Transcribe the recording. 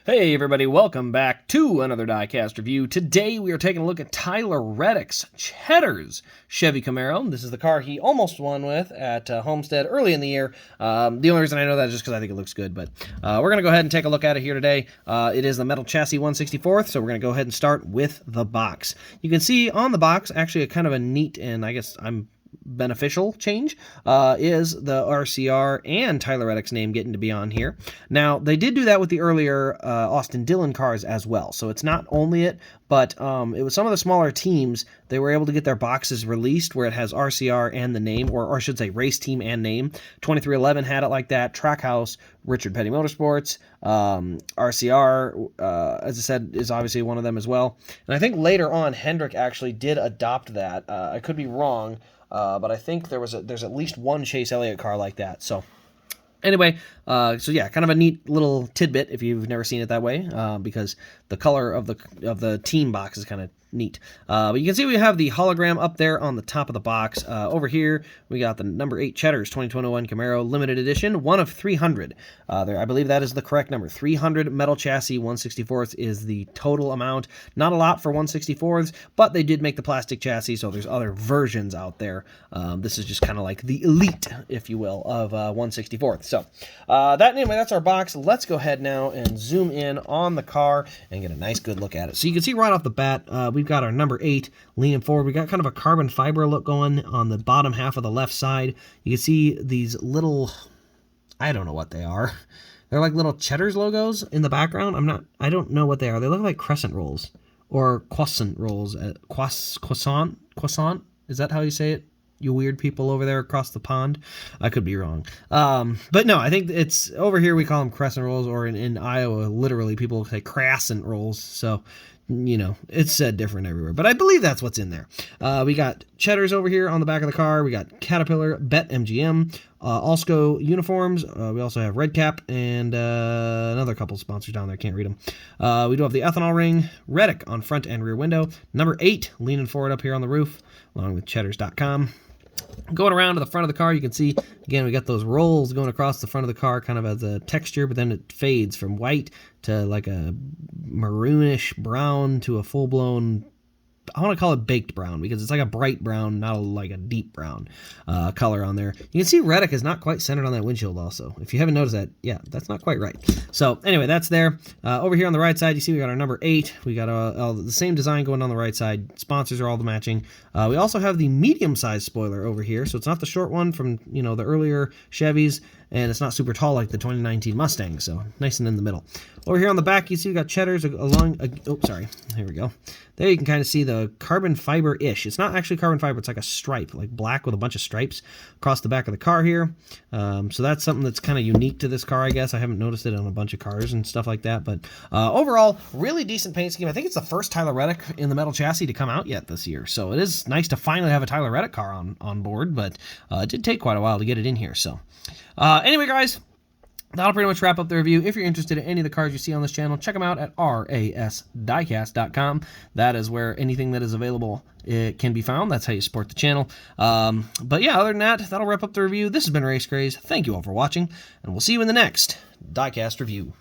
Hey everybody, welcome back to another Diecast review. Today we are taking a look at Tyler Reddick's Cheddar's Chevy Camaro. This is the car he almost won with at Homestead early in the year. The only reason I know that is just because I think it looks good, but we're going to go ahead and take a look at it here today. It is the metal chassis 1/64th, so we're going to go ahead and start with the box. You can see on the box, actually a kind of a neat, and I guess beneficial change is the RCR and Tyler Reddick's name getting to be on here. Now, they did do that with the earlier Austin Dillon cars as well, so it's not only it, but it was some of the smaller teams, they were able to get their boxes released where it has RCR and the name, or I should say race team and name. 2311 had it like that, Trackhouse, Richard Petty Motorsports, RCR, as I said, is obviously one of them as well. And I think later on, Hendrick actually did adopt that. I could be wrong, but I think there's at least one Chase Elliott car like that. So anyway, so yeah, kind of a neat little tidbit if you've never seen it that way, because the color of the team box is kind of neat. But you can see we have the hologram up there on the top of the box. Over here, we got the number 8 Cheddar's 2021 Camaro Limited Edition, one of 300. I believe that is the correct number. 300 metal chassis 1/64th is the total amount. Not a lot for 1/64ths, but they did make the plastic chassis, so there's other versions out there. This is just kind of like the elite, if you will, of 1/64th. So anyway, that's our box. Let's go ahead now and zoom in on the car and get a nice good look at it. So you can see right off the bat, we've got our number 8 leaning forward. We got kind of a carbon fiber look going on the bottom half of the left side. You can see these little, I don't know what they are. They're like little Cheddar's logos in the background. I don't know what they are. They look like crescent rolls or croissant rolls. Croissant? Is that how you say it? You weird people over there across the pond. I could be wrong. But no, I think it's over here we call them crescent rolls, or in Iowa, literally people say crescent rolls. So, you know, it's said different everywhere. But I believe that's what's in there. We got Cheddar's over here on the back of the car. We got Caterpillar, Bet MGM, Allsco uniforms. We also have Red Cap and another couple sponsors down there. Can't read them. We do have the ethanol ring, Reddick on front and rear window. Number 8 leaning forward up here on the roof, along with Cheddars.com. Going around to the front of the car, you can see, again, we got those rolls going across the front of the car kind of as a texture, but then it fades from white to like a maroonish brown to a full-blown, I want to call it baked brown, because it's like a bright brown, not like a deep brown color on there. You can see Reddick is not quite centered on that windshield also. If you haven't noticed that, yeah, that's not quite right. So anyway, that's there. Over here on the right side, you see we got our number 8. We got the same design going on the right side. Sponsors are all the matching. We also have the medium-sized spoiler over here, so it's not the short one from, you know, the earlier Chevys, and it's not super tall like the 2019 Mustang, so nice and in the middle. Over here on the back, you see we got Cheddar's along, here we go. There you can kind of see the carbon fiber-ish. It's not actually carbon fiber, it's like a stripe, like black with a bunch of stripes across the back of the car here. So that's something that's kind of unique to this car, I guess. I haven't noticed it on a bunch of cars and stuff like that, but overall, really decent paint scheme. I think it's the first Tyler Reddick in the metal chassis to come out yet this year, so it is nice to finally have a Tyler Reddick car on board, but it did take quite a while to get it in here, so. Anyway, guys, that'll pretty much wrap up the review. If you're interested in any of the cars you see on this channel, check them out at rasdiecast.com. That is where anything that is available can be found. That's how you support the channel. But yeah, other than that, that'll wrap up the review. This has been Race Craze. Thank you all for watching, and we'll see you in the next Diecast review.